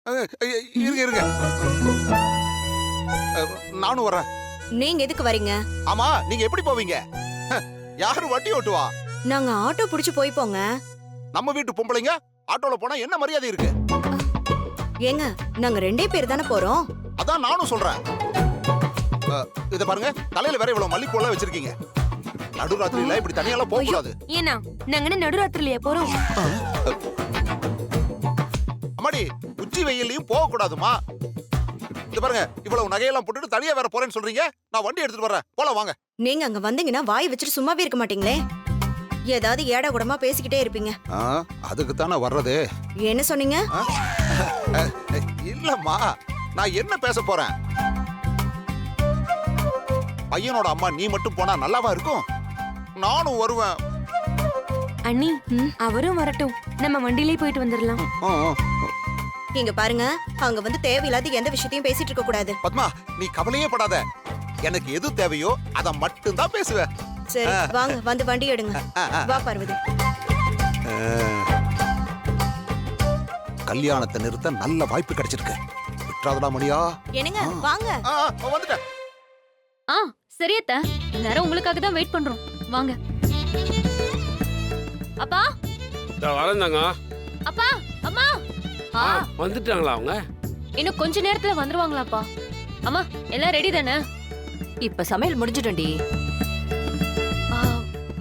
இருங்க இருங்க. நானும் வரேன். நீங்க எதுக்கு வரீங்க? ஆமா, நீங்க எப்படி போவீங்க? யாரு வண்டி ஓட்டுவா? நாங்க ஆட்டோ புடிச்சு போய் போங்க. நம்ம வீட்டு பொம்பளைங்க ஆட்டோல போனா என்ன மரியாதை இருக்கு? ஏங்க, நாங்க 2 பேர் தானே போறோம். அதான் நானும் சொல்றேன். இத பாருங்க, தலையில வேற இவ்வளவு மல்லிப்பூலாம் வச்சிருக்கீங்க. நடுராத்திரியில இப்படி தனியாலாம் போக கூடாது. ஏன்னா நாங்க என்ன நடுராத்திரிலயா போறோம்? அம்மாடி, உச்சி வெயிலையும் போக கூடாதுமா. இத பாருங்க, இவ்வளவு நகையெல்லாம் போட்டுட்டு தனியா வேற போறேன்னு சொல்றீங்க. நான் வண்டி எடுத்துட்டு வரேன், போலாம் வாங்க. நீங்க அங்க வந்தீங்கன்னா வாய் வச்சுட்டு சும்மாவே இருக்க மாட்டீங்களே. ஏதாவது ஏடா கூடமா பேசிக்கிட்டே இருப்பீங்க. அதுக்கு தானே வர்றது. என்ன சொன்னீங்க? இல்லம்மா, நான் என்ன பேச போறேன்? பையனோட அம்மா நீ மட்டும் போனா நல்லாவா இருக்கும்? நானும் வருவேன். அண்ணி, அவரும் வரட்டும், நம்ம வண்டியிலே போயிட்டு வந்துடலாம். இங்க பாருங்க, அங்க வந்து தேவையில்லாத எந்த விஷயத்தையும் பேசிட்டு இருக்க கூடாது. பத்மா, நீ கவலையே படாத. எனக்கு எது தேவையோ அத மட்டும் தான் பேசுவேன். சரி, வாங்க வந்து வண்டி எடுங்க. வா பார்வதி. கல்யாணத்தை நிறுத்த நல்ல வாய்ப்பு கிடைச்சிருக்கு. விட்டுறாதடா மணியா. என்னங்க, வாங்க. வந்துட்டேன். சரியத்த, எல்லாரும் உங்களுக்காக தான் வெயிட் பண்றோம். வாங்க. அப்பா, வரந்தாங்க. அப்பா, அம்மா. வந்துட்டாங்களா அவங்க? இன்னும் கொஞ்ச நேரத்துல வந்துருவாங்களாப்பா. அம்மா, எல்லாம் ரெடி தானே? இப்ப சமையல் முடிஞ்சிடும்டி.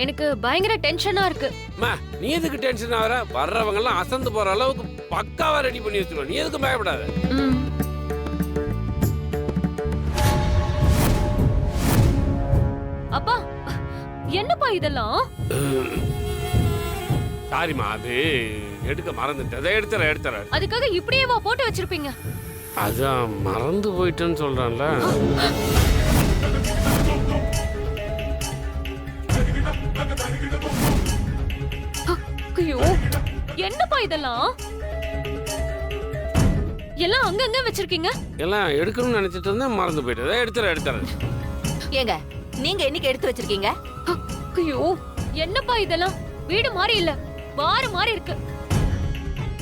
எனக்கு பயங்கர டென்ஷனா இருக்கு. அம்மா, நீ எதுக்கு டென்ஷன் ஆவற? வர்றவங்க எல்லாம் அசந்து போற அளவுக்கு பக்காவா ரெடி பண்ணி வச்சிருவோம். நீ எதுக்கு பயப்படாத. அப்பா, என்னப்பா இதெல்லாம்? சாரிமா, அது எடுக்க மறந்துட்டேன். அதை எடுத்துறேன். அதுக்காக இப்படியேவா போட்டு வச்சிருப்பீங்க? அதான் மறந்து போயிட்டேன்னு சொல்றான்ல. ஐயோ, என்னப்பா இதெல்லாம்? எல்லாம் அங்கங்க வச்சிருக்கீங்க. எல்லாம் எடுக்கணும்னு நினைச்சிட்டு இருந்தேன், மறந்து போயிட்டேன். அதை எடுத்துறேன். ஏங்க, நீங்க என்னைக்கு எடுத்து வச்சிருக்கீங்க? ஐயோ, என்னப்பா இதெல்லாம்? வீடு மாதிரி இல்ல, பாரு மாதிரி இருக்கு.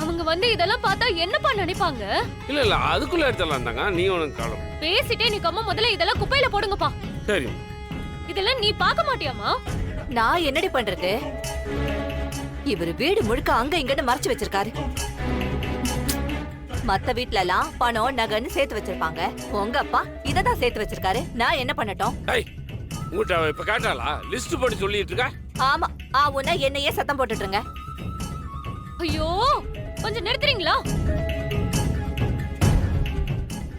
அவங்க வந்து இதெல்லாம் பார்த்தா என்னப்பா நினைப்பாங்க? இல்ல அதுக்குள்ள எடுத்துடலாம் தாங்க. நீ உனக்கு காலம் பேசிட்டே நிக்காம முதல்ல இதெல்லாம் குப்பையில போடுங்கப்பா. சரி. இதெல்லாம் நீ பார்க்க மாட்டியாமா? நான் என்னடி பண்றது? இவரு வீடு முழுக்க அங்க இங்கன்னு மறைச்சு வச்சிருக்காரு. மத்த வீட்ல எல்லாம் பணம் நகைன்னு சேர்த்து வச்சிருப்பாங்க. உங்க அப்பா இததான் சேர்த்து வச்சிருக்காரு. நான் என்ன பண்ணட்டும்? உங்ககிட்ட இப்ப கேட்டாளா? லிஸ்ட் போட்டு சொல்லிட்டு இருக்க? ஆமா, உன்ன என்னையே சத்தம் போட்டுட்டுருங்க. ஐயோ, கொஞ்சம் நிறுத்துறீங்களா?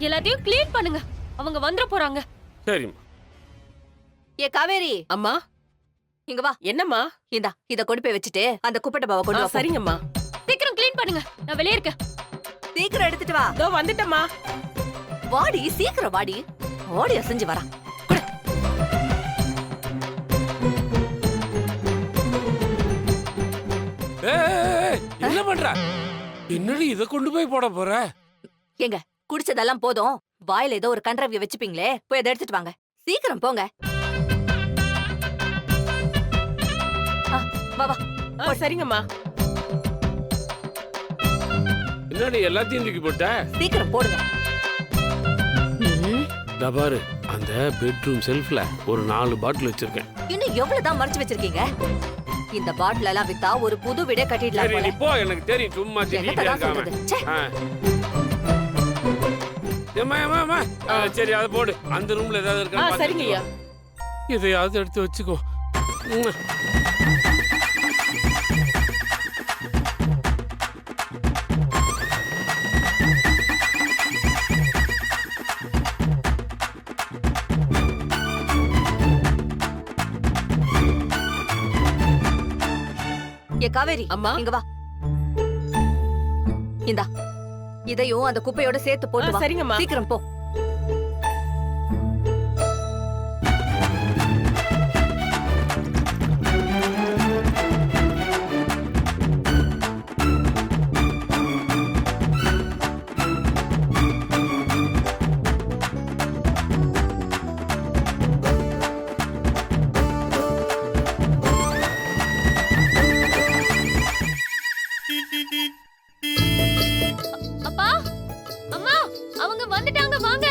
எல்லாத்தையும் க்ளீன் பண்ணுங்க, அவங்க வந்துட போறாங்க. சரிம்மா. ஏ காவேரி. அம்மா, இங்க வா. என்னம்மா? இத கொண்டு போய் வச்சுட்டு அந்த குப்பை டப்பாவை கொண்டு வா. சரிங்கம்மா. சீக்கிரம் க்ளீன் பண்ணுங்க, நான் வெளியே இருக்கேன். சீக்கிரம் எடுத்துட்டு வா. இதோ வந்துட்டம்மா. வாடி, சீக்கிரம் வாடி. ஓடி அசைஞ்சு வரா. என்ன பண்ற? என்னடி இத கொண்டு போய் போட போற? ஏங்க, குடிச்சதெல்லாம் போதும். வாயில ஏதோ ஒரு கண்டரவிய வச்சுப்பீங்களே, போய் அதை எடுத்துட்டு வாங்க. சீக்கிரம் போங்க. வா வா. சரிங்கம்மா. என்னடி எல்லாத்தையும் தூக்கி போட்ட? சீக்கிரம் போடுங்க. பாரு, அந்த பெட்ரூம் செல்ஃப்ல ஒரு 4 பாட்டில் வச்சிருக்கேன். இன்னும் எவ்வளவுதான் மறைச்சு வச்சிருக்கீங்க? இந்த பாட்டில் எல்லாம் வித்தா ஒரு புது வீடே கட்டிடலாம் போல. இப்போ எனக்கு தெரியும், சும்மா திட்டிட்டே இருக்காம. சரி, அதை போடு. அந்த ரூம்ல ஏதாவது இருக்கா? சரிங்கய்யா. இதையாவது எடுத்து வச்சுக்கோ. ஏ காவேரி, அம்மா, இங்க வா. இந்தா, இதையும் அந்த குப்பையோட சேர்த்து போட்டு வா. சரிங்கம்மா. சீக்கிரம் போ. அப்பா, அவங்க வந்துட்டாங்க வாங்க.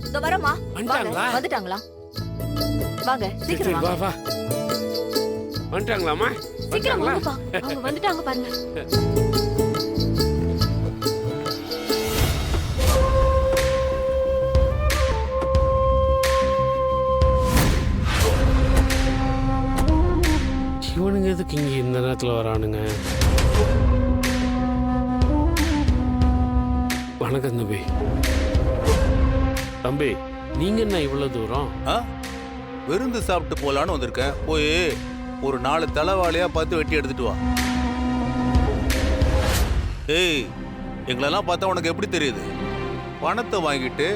இதோ வரமா. வந்துட்டாங்களா? வந்துட்டாங்களா? வாங்க சரி, சீக்கிரம் வா வாங்க. வா வந்துட்டாங்களாம்மா? சீக்கிரம் வந்துட்டாங்களா? வாங்கப்பா. அவங்க வந்துட்டாங்க பாருங்க. இவனுங்க எதுக்கு இங்க இந்த நேரத்துல வரானுங்க? வணக்கம் தம்பி. தம்பி நீங்க என்ன இவ்வளவு தூரம்? விருந்து சாப்பிட்டு போலான்னு வந்திருக்கேன். போய் ஒரு 4 தலைவாளியா பார்த்து வெட்டி எடுத்துட்டு வா. ஏய், எங்களெல்லாம் பார்த்தா உனக்கு எப்படி தெரியுது? பணத்தை வாங்கிட்டு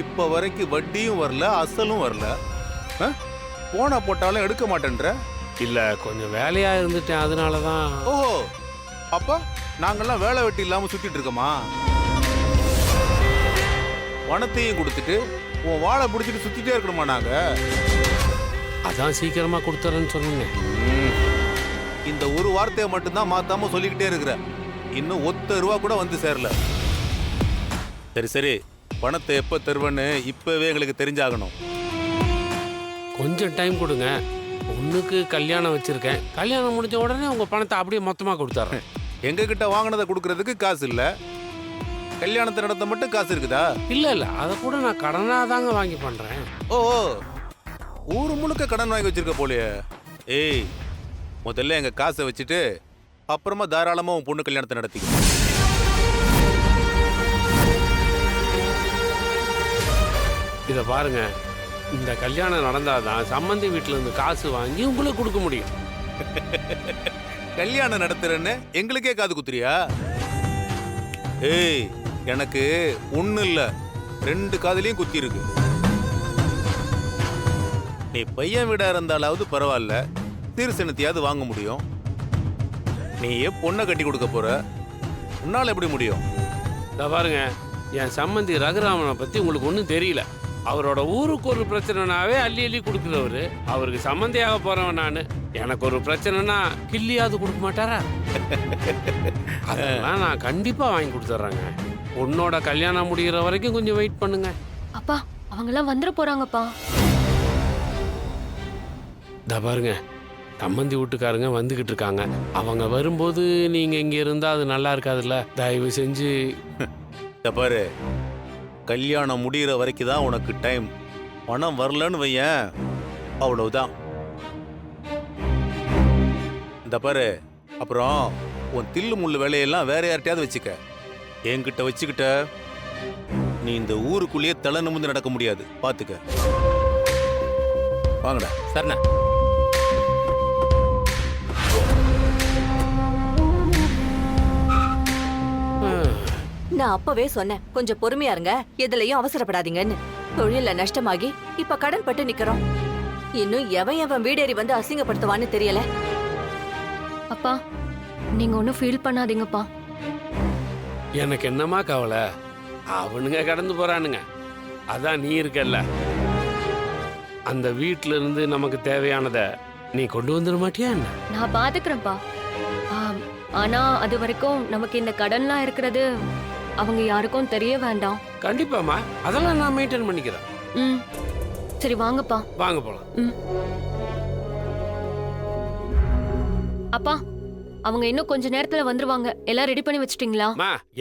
இப்ப வரைக்கும் வட்டியும் வரல, அசலும் வரல. போனா போட்டாலும் எடுக்க மாட்டேன்ற. இல்ல கொஞ்சம் வேலையா இருந்துட்டேன், அதனாலதான். ஓஹோ, அப்ப நாங்கெல்லாம் வேலை வெட்டி இல்லாம சுத்திட்டு இருக்கோமா? பணத்தையும் கொடுத்துட்டு உன் வாழை பிடிச்சிட்டு சுத்திட்டே இருக்கணுமா நாங்க? அதான் சீக்கிரமா கொடுத்துறேன்னு சொன்னீங்க. இந்த ஒரு வார்த்தையை மட்டும்தான் மாத்தாம சொல்லிக்கிட்டே இருக்கிற. இன்னும் ₹1 கூட வந்து சேரல. சரி சரி, பணத்தை எப்ப தருவேன்னு இப்பவே எங்களுக்கு தெரிஞ்சாகணும். கொஞ்சம் டைம் கொடுங்க. பொண்ணுக்கு கல்யாணம் வச்சிருக்கேன். கல்யாணம் முடிஞ்ச உடனே உங்க பணத்தை அப்படியே மொத்தமா கொடுத்துறேன். எங்க கிட்ட வாங்கினதை கொடுக்கறதுக்கு காசு இல்ல, கல்யாணத்தை நடத்த மட்டும் காசு இருக்குதா? இல்ல அதை கூட நான் கடனா தாங்க வாங்கி பண்றேன். ஓ, ஊரு முழுக்க கடன் வாங்கி வச்சிருக்க போலயே. ஏய், முதல்ல எங்க காசை வச்சுட்டு அப்புறமா தாராளமா உன் பொண்ணு கல்யாணத்தை நடத்திக்க. இத பாருங்க, இந்த கல்யாணம் நடந்தாதான் சம்பந்தி வீட்டுல இருந்து காசு வாங்கி உங்களுக்கு கொடுக்க முடியும். கல்யாணம் நடத்துறேன்னு எங்களுக்கே காது குத்துறியா? ஏய், எனக்கு ஒண்ணு இல்ல 2 காதுலயும் குத்தி இருக்கு. நீ பையன் வீடா இருந்தாலாவது பரவாயில்ல, தீர்சனத்தையாவது வாங்க முடியும். நீ பொண்ணை கட்டி கொடுக்க போற, உன்னால எப்படி முடியும்? இத பாருங்க, என் சம்பந்தி ரகுராமனை பத்தி உங்களுக்கு ஒன்றும் தெரியல. அவரோட ஊருக்கு ஒரு பிரச்சனைனாவே அள்ளி அள்ளி கொடுக்குறவரு. அவருக்கு சம்பந்தியாக போறவன் நானு. எனக்கு ஒரு பிரச்சனைனா கிள்ளியாவது கொடுக்க மாட்டாரா? அதெல்லாம் நான் கண்டிப்பா வாங்கி கொடுத்துட்றேங்க. உன்னோட கல்யாணம் முடிகிற வரைக்கும் கொஞ்சம் வெயிட் பண்ணுங்க. அப்பா அவங்க எல்லாம் வந்துட போறாங்கப்பா. இத பாருங்க, சம்பந்தி வீட்டுக்காரங்க வந்துகிட்டு இருக்காங்க. அவங்க வரும்போது நீங்க இங்க இருந்தா அது நல்லா இருக்காதுல்ல. தயவு செஞ்சு பாரு, கல்யாணம் முடிகிற வரைக்கும் தான் உனக்கு டைம். பணம் வரலன்னு வையன், அவ்வளவுதான். இந்த பாரு, அப்புறம் உன் தில்லு முள்ளு வேலையெல்லாம் வேற யார்ட்டையாவது வச்சுக்க. என்கிட்ட வச்சுக்கிட்ட நீ இந்த ஊருக்குள்ளேயே தலை நிமிர்ந்து நடக்க முடியாது, பாத்துக்க. வாங்கடா. சரிண்ணா. நான் அப்பவே சொன்னேன், கொஞ்சம் பொறுமையா இருங்க, எதுலயும் அவசரப்படாதீங்கன்னு. தொழில நஷ்டமாகி இப்ப கடன் பட்டு நிக்கிறோம். இன்னும் எவன் வீடேறி வந்து அசிங்கப்படுத்துவான்னு தெரியல. அப்பா நீங்க ஒன்னும் ஃபீல் பண்ணாதீங்கப்பா. எனக்கு என்னமா கவலை? அவனுங்க கடந்து போறானுங்க. அதான் நீ இருக்கல்ல. அந்த வீட்டுல இருந்து நமக்கு தேவையானத நீ கொண்டு வந்துட மாட்டியா என்ன? நான் பாத்துக்கிறேன்ப்பா. ஆனா அது வரைக்கும் நமக்கு இந்த கடன்லாம் இருக்கிறது அவங்க யாருக்கும் தெரிய வேண்டாம். கண்டிப்பாமா, அதெல்லாம் நான் மெயின்டைன் பண்ணிக்கிறேன். ம் சரி வாங்கப்பா. வாங்க போலாம். ம் அப்பா அவங்க இன்னும் கொஞ்ச நேரத்துல வந்துருவாங்க. எல்லாம் ரெடி பண்ணி வச்சிட்டீங்களா?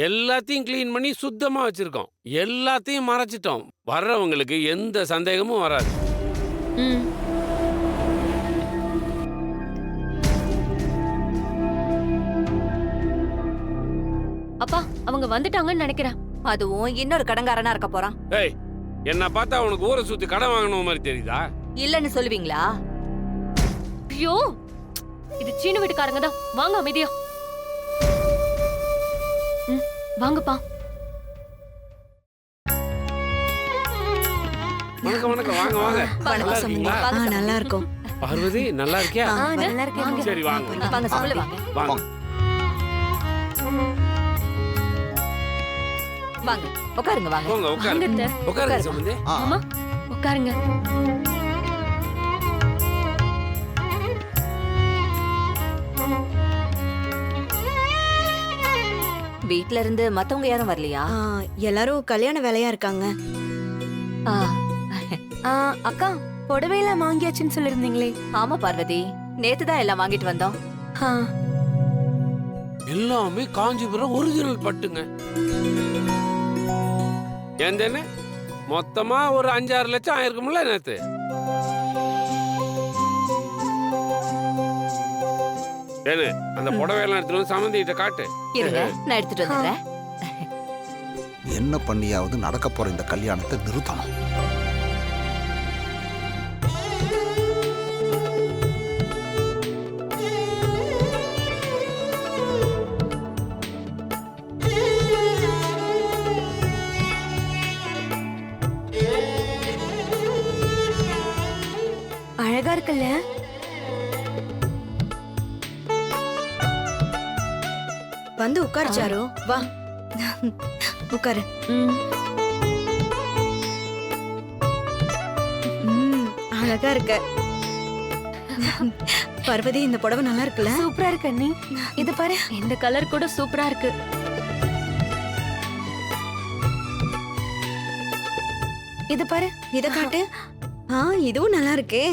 எல்லாத்தையும் கிளீன் பண்ணி சுத்தமா வச்சிருக்கோம். எல்லாத்தையும் மறைச்சிட்டோம். வர்றவங்களுக்கு எந்த சந்தேகமும் வராது. ம் அப்பா அவங்க வந்துட்டாங்கன்னு நினைக்கிறேன். அதுவும் இன்னொரு கடன்காரனா இருக்க போறான். ஏய், என்ன பார்த்தா உனக்கு ஊரை சுத்தி கடன் வாங்கணும் மாதிரி தெரியுதா? இல்லன்னு சொல்லுவீங்களா? ஐயோ, இது சீன வீட்டுக்காரங்க தான். வாங்க அமைதியா. வாங்கப்பா. வணக்கம் வணக்கம், வாங்க வாங்க. நல்லா இருக்கீங்களா? நல்லா இருக்கும். பார்வதி நல்லா இருக்கியா? நல்லா இருக்கேன். சரி வாங்க வாங்க சொல்லு வாங்க. வாங்க வாங்க உட்காருங்க. வாங்க போங்க, உட்காருங்க. உட்காருங்க சம்பந்தி. ஆமா உட்காருங்க. வீட்ல இருந்து மத்தவங்க யாரும் வரலையா? எல்லாரும் கல்யாண வேலையா இருக்காங்க. ஆ, அக்கா புடவையெல்லாம் வாங்கியாச்சுன்னு சொல்லிருந்தீங்களே. ஆமா பார்வதி, நேத்து தான் எல்லாம் வாங்கிட்டு வந்தோம். எல்லாமே காஞ்சிபுரம் ஒரிஜினல் பட்டுங்க. ஏந்தேன்னு மொத்தமா ஒரு 5-6 லட்சம் ஆயிருக்கும்ல நேத்து. ஏன்னு அந்த புடவையெல்லாம் எடுத்துட்டு வந்து சம்மந்திட்ட காட்டு. இருங்க, நான் எடுத்துட்டு வந்துடுறேன். என்ன பண்ணியாவது நடக்க போற இந்த கல்யாணத்தை நிறுத்தணும். அழகா இருக்குல்ல? வந்து உட்காரு சாரு, வா உட்காரு. அழகா இருக்க பார்வதி. இந்த புடவை நல்லா இருக்குல்ல? சூப்பரா இருக்கு அண்ணி. இது பாரு, இந்த கலர் கூட சூப்பரா இருக்கு. இது பாரு. இத காட்டு. இதுவும் நல்லா இருக்கே.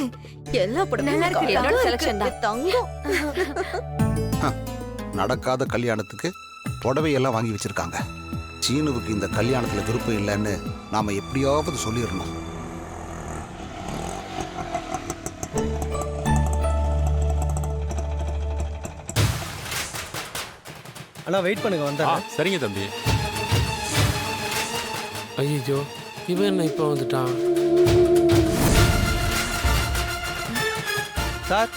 எல்லா புடவையும் நல்லா இருக்கு. என்னோட செலக்ஷன் தான். தங்கம். நடக்காத கல்யாணத்துக்கு புடவையெல்லாம் வாங்கி வச்சிருக்காங்க. சீனுவுக்கு இந்த கல்யாணத்துல விருப்பம் இல்லைன்னு நாம எப்படியாவது சொல்லிடணும். அண்ணா வெயிட் பண்ணுங்க, வந்தா. சரிங்க தம்பி. ஐயோ, இவன் என்ன இப்ப வந்துட்டான்? சார்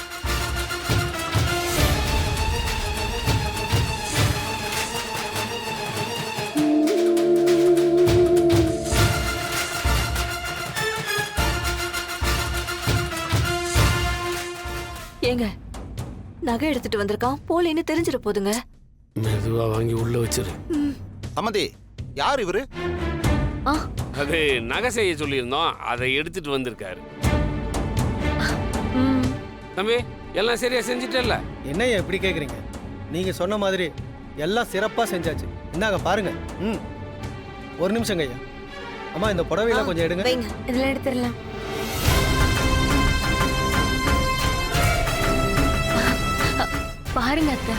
ஏங்க, நகை எடுத்துட்டு வந்திருக்கான், போலேன்னு தெரிஞ்சிட போதுங்க. மெதுவா வாங்கி உள்ள வச்சிரு. சம்மந்தி, யார் இவரு? அது நகை செய்ய சொல்லியிருந்தோம், அதை எடுத்துட்டு வந்திருக்காரு. தம்பி, எல்லாம் சரியா செஞ்சுட்டல? என்னய்யா எப்படி கேக்குறீங்க? நீங்க சொன்ன மாதிரி எல்லாம் சிறப்பா செஞ்சாச்சு. இந்தாங்க பாருங்க. ஒரு நிமிஷங்க ஐயா. அம்மா, இந்த புடவையெல்லாம் கொஞ்சம் எடுங்க. வைங்க. இதெல்லாம் எடுத்துடலாம். பாருங்க அத்தை.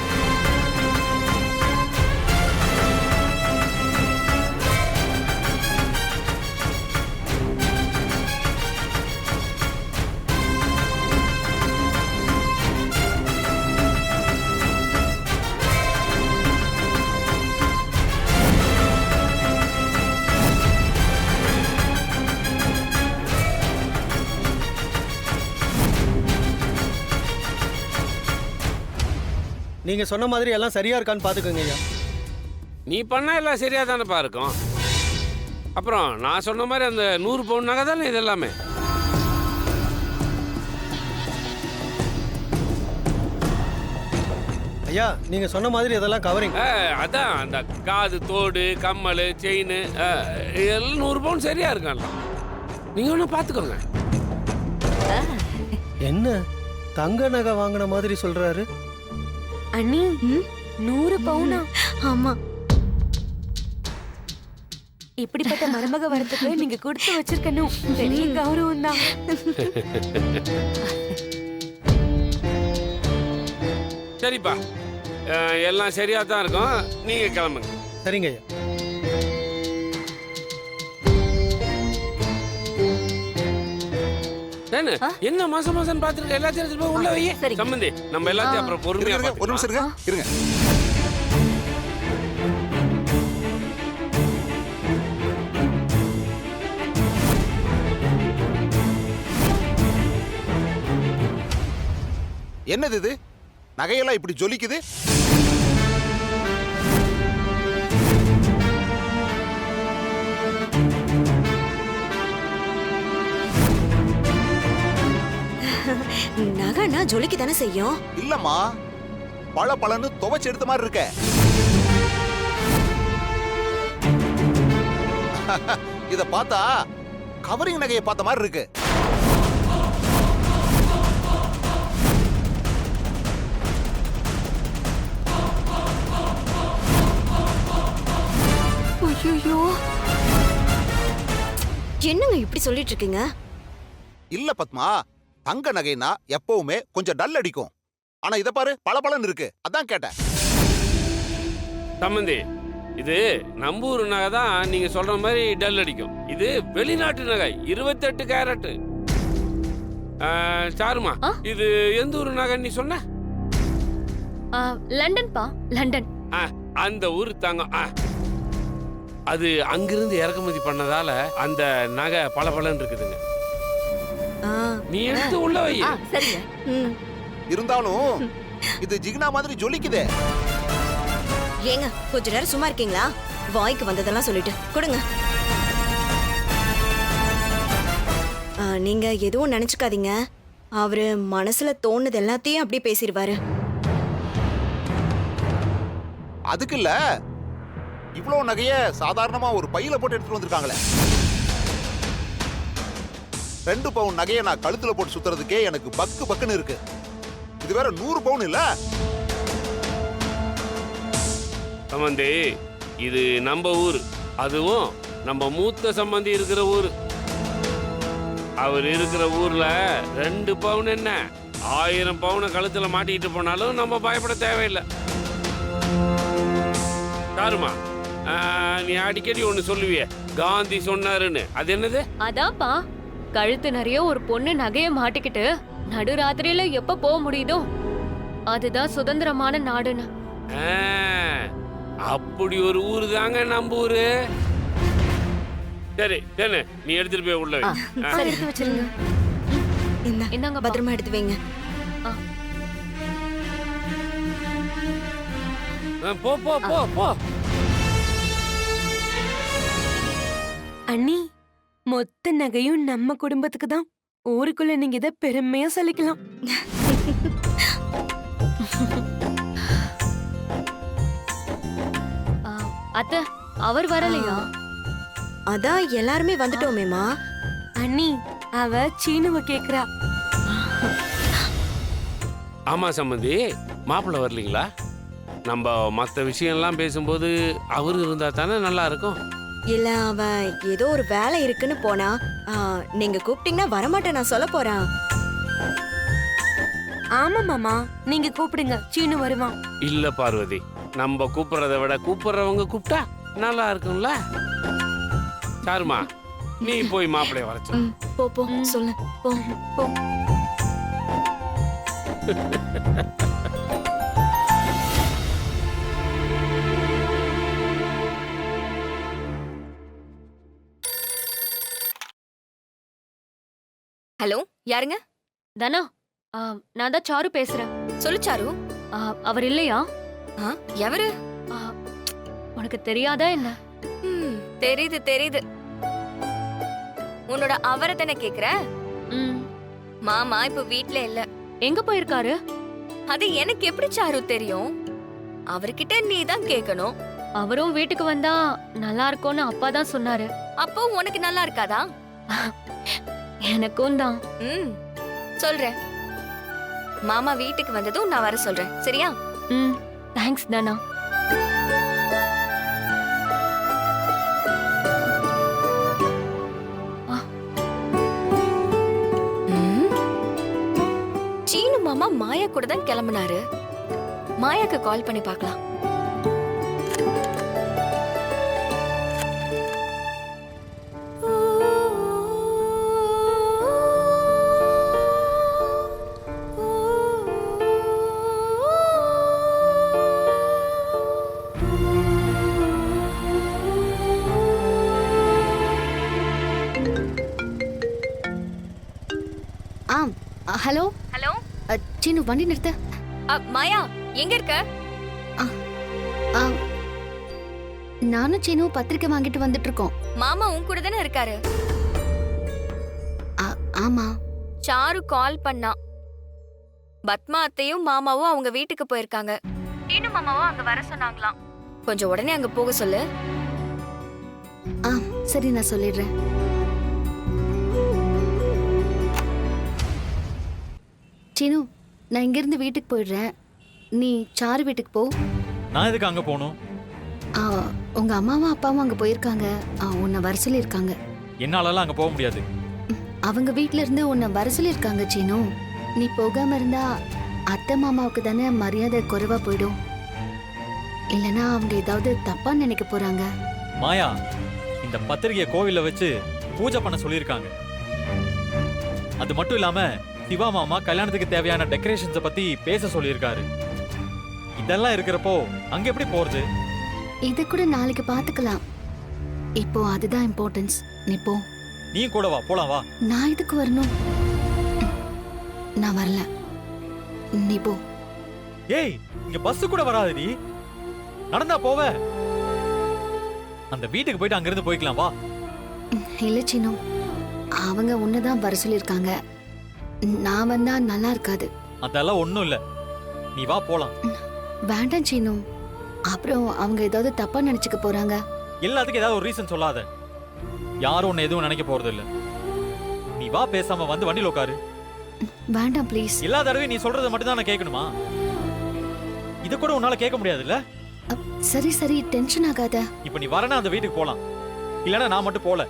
நீங்க சொன்ன மாதிரி எல்லாம் சரியா இருக்கான்னு பாத்துக்கோங்க ஐயா. நீ பண்ணா எல்லாம் சரியா தானேப்பா இருக்கும். அப்புறம் நான் சொன்ன மாதிரி அந்த 100 பவுன் நகை தானே இது எல்லாமே. ஐயா, நீங்க சொன்ன மாதிரி இதெல்லாம் கவரிங். அதான் அந்த காது, தோடு, கம்மல், செயின் எல்லாம் 100 பவுன் சரியா இருக்கான்ல. நீங்க ஒண்ணு பாத்துக்கோங்க. என்ன தங்க நகை வாங்கின மாதிரி சொல்றாரு? அண்ணி 100 பவுனா? ஆமா. இப்படிப்பட்ட மருமக வரத்துக்கு நீங்க கொடுத்து வச்சிருக்கணும். பெரிய கௌரவம் தான். சரிப்பா, எல்லாம் சரியா தான் இருக்கும். நீங்க கிளம்புங்க. சரிங்க ஐயா. என்ன மாசம் மாசம் பாத்துருக்க எல்லாத்தையும் எடுத்துட்டு போய் உள்ள வையே. சரி. சம்பந்தி, நம்ம எல்லாத்தையும் அப்புறம் பொறுமையா இருங்க, ஒரு நிமிஷம் பார்த்துக்கலாம். இருங்க. என்னது இது? நகையெல்லாம் இப்படி ஜொலிக்குது. நகைனா ஜொலிக்கு தானே செய்யும். இல்லம்மா, பல பலன்னு துவைச்சு எடுத்த மாதிரி இருக்க. இத பார்த்தா கவரிங் நகையை பார்த்த மாதிரி இருக்கு. ஐயோ, என்னங்க இப்படி சொல்லிட்டு இருக்கீங்க? இல்ல பத்மா, தங்க நகைனா எப்பவுமே கொஞ்சம் டல் அடிக்கும். ஆனா இத பாரு, பளபளன்னு இருக்கு. அதான் கேட்டேன். சம்பந்தி, இது நம்ம ஊர் நகை தான் நீங்க சொல்ற மாதிரி டல் அடிக்கும். இது வெளிநாட்டு நகை, 28 கேரட். சாருமா, ஆ? இது எந்த ஊர் நகை நீ சொன்ன? லண்டன் பா, லண்டன். அந்த ஊர் தங்கம். அது அங்கிருந்து இறக்குமதி பண்ணதால அந்த நகை பளபளன்னு இருக்குதுங்க. ஆ, நீ எடுத்து உள்ள வை. சரிங்க. ம். இருந்தாலும் இது ஜிகினா மாதிரி ஜொலிக்குதே. ஏங்க கொஞ்ச நேரம் சும்மா இருக்கீங்களா? வாய்க்கு வந்ததெல்லாம் சொல்லிட்டு கொடுங்க. நீங்க எதுவும் நினைச்சுக்காதீங்க. அவரு மனசுல தோணுது எல்லாத்தையும் அப்படியே பேசிடுவாரு. அதுக்கு இல்ல, இவ்வளவு நகைய சாதாரணமா ஒரு பையில போட்டு எடுத்துட்டு வந்திருக்காங்களே. 2 பவுன் நகைய நான் கழுத்துல போட்டு சுத்துறதுக்கே எனக்கு பக்கு பக்குன்னு இருக்கு. இது வேற 100 பவுன் இல்ல. சம்பந்தி, இது நம்ம ஊர், அதுவும் நம்ம மூத்த சம்பந்தி இருக்கிற ஊர். அவர் இருக்கிற ஊர்ல 2 பவுன் என்ன 1000 பவுனை கழுத்துல மாட்டிக்கிட்டு போனாலும் நம்ம பயப்பட தேவையில்லை. சாருமா, நீ அடிக்கடி ஒண்ணு சொல்லுவியே, காந்தி சொன்னாருன்னு, அது என்னது? அதான்ப்பா, கழுத்து நிறைய ஒரு பொண்ணு நகைய மாட்டிக்கிட்டு நடுராத்திரியில எப்ப போக முடியுதோ அதுதான் சுதந்திரமான நாடுன்னு. அப்படி ஒரு ஊரு தாங்க நம்ம ஊரு. சரி சரி, நீ எடுத்துட்டு போய் உள்ள வை. சரி, எடுத்து வச்சிருங்க. இந்தாங்க பத்திரமா எடுத்து வைங்க. போ போ போ போ. அண்ணி, மொத்த நகையும் நம்ம குடும்பத்துக்கு தான். ஊருக்குள்ள நீங்க இத பெருமையா சொல்லிக்கலாம். அத்தை, அவர் வரலையா? அதான் எல்லாருமே வந்துட்டோமேமா. அண்ணி, அவ சீனுவ கேக்குறா. ஆமா சம்பந்தி, மாப்பிள்ளை வரலீங்களா? நம்ம மற்ற விஷயம்லாம் பேசும்போது அவரு இருந்தா தானே நல்லா இருக்கும். இல்ல, அவ ஏதோ ஒரு வேலை இருக்குன்னு போனா. நீங்க கூப்பிட்டீங்கன்னா வரமாட்டேன், நான் சொல்ல போறேன். ஆமா மாமா, நீங்க கூப்பிடுங்க, சீனு வருவான். இல்ல பார்வதி, நம்ம கூப்பிடுறத விட கூப்பிடுறவங்க கூப்பிட்டா நல்லா இருக்கும்ல. சாருமா, நீ போய் மாப்பிள்ளைய வர சொல்லு. போ போ, சொல்லு போ போ. ஹலோ, யாருங்க? தனா, நான் தான் சாரு பேசுறேன். சொல்லு சாரு. அவர் இல்லையா? எவரு? உனக்கு தெரியாதா என்ன? தெரியுது தெரியுது. உன்னோட அவரை தானே கேக்குற? மாமா இப்ப வீட்ல இல்ல. எங்க போயிருக்காரு? அது எனக்கு எப்படி சாரு தெரியும்? அவர்கிட்ட நீ தான் கேட்கணும். அவரும் வீட்டுக்கு வந்தா நல்லா இருக்கும்னு அப்பா தான் சொன்னாரு. அப்போ உனக்கு நல்லா இருக்காதா? எனக்கும் தான். சொல்றேன். மாமா வீட்டுக்கு வந்ததும் நான் வர சொல்றேன், சரியா? தேங்க்ஸ் தனா. சீனு மாமா மாயா கூட தான் கிளம்பினாரு. மாயாக்கு கால் பண்ணி பார்க்கலாம். ஹலோ ஹலோ, சீனு, வண்டி நிறுத்த. மாயா எங்க இருக்க? நானும் சீனு பத்திரிக்கை வாங்கிட்டு வந்துட்டு இருக்கோம். மாமா உன் கூட தானே இருக்காரு? ஆமா. சாரு கால் பண்ணா. பத்மா அத்தையும் மாமாவும் அவங்க வீட்டுக்கு போயிருக்காங்க. சீனு மாமாவும் அங்க வர சொன்னாங்களாம். கொஞ்சம் உடனே அங்க போக சொல்லு. சரி, நான் சொல்லிடுறேன். சீனு, நான் இங்கிருந்து வீட்டுக்கு போயிடுறேன். நீ சாரு வீட்டுக்கு போ. நான் எதுக்கு அங்க போகணும்? ஆ, உங்க அம்மாவும் அப்பாவும் அங்க போயிருக்காங்க. உன்னை வர சொல்லியிருக்காங்க. என்னாலலாம் அங்க போக முடியாது. அவங்க வீட்ல இருந்து உன்னை வர சொல்லியிருக்காங்க சீனு. நீ போகாம இருந்தா அத்தை மாமாவுக்கு தானே மரியாதை குறைவா போயிடும். இல்லனா அவங்க ஏதாவது தப்பா நினைக்க போறாங்க. மாயா, இந்த பத்திரிகையை கோவில்ல வச்சு பூஜை பண்ண சொல்லியிருக்காங்க. அது மட்டும் இல்லாம சிவா மாமா கல்யாணத்துக்கு தேவையான டெக்கரேஷன்ஸை பத்தி பேச சொல்லியிருக்காரு. இதெல்லாம் இருக்கிறப்போ அங்க எப்படி போறது? இது கூட நாளைக்கு பாத்துக்கலாம். இப்போ அதுதான் இம்பார்ட்டன்ஸ். நீ போ. நீ கூட வா, போலாம் வா. நான் இதுக்கு வரணும். நான் வரல. நீ போ. ஏய், இங்க பஸ் கூட வராதடி. நடந்தா போவ. அந்த வீட்டுக்கு போயிட்டு அங்கிருந்து போய்க்கலாம் வா. இல்ல சீனு, அவங்க உன்னதான் வர சொல்லியிருக்காங்க. நான் வந்தா நல்லா இருக்காது. அதெல்லாம் ஒண்ணும் இல்ல, நீ வா போலாம். வேண்டாம் சீனு, அப்புறம் அவங்க ஏதாவது தப்பா நினைச்சுக்க போறாங்க. எல்லாத்துக்கும் ஏதாவது ஒரு ரீசன் சொல்லாத. யாரும் உன்னை எதுவும் நினைக்க போறது இல்ல. நீ வா, பேசாம வந்து வண்டியில உட்காரு. வேண்டாம் ப்ளீஸ். எல்லா தடவையும் நீ சொல்றதை மட்டும் தான் நான் கேட்கணுமா? இது கூட உன்னால கேட்க முடியாதுல்ல? சரி சரி, டென்ஷன் ஆகாத. இப்ப நீ வரனா அந்த வீட்டுக்கு போலாம், இல்லனா நான் மட்டும் போல.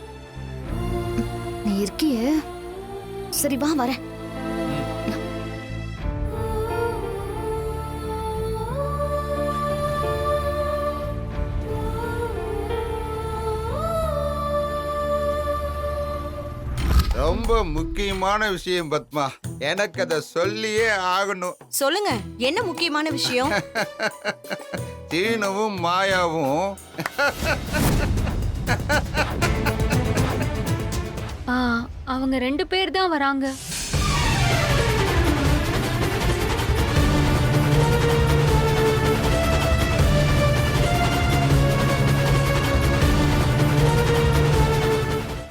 நீ இருக்கியே. சரி வா, வரேன். ரொம்ப முக்கியமான விஷயம் பத்மா, எனக்கு அதை சொல்லியே ஆகணும். சொல்லுங்க, என்ன முக்கியமான விஷயம்? சீனுவும் மாயாவும் அவங்க 2 பேர் தான் வராங்க.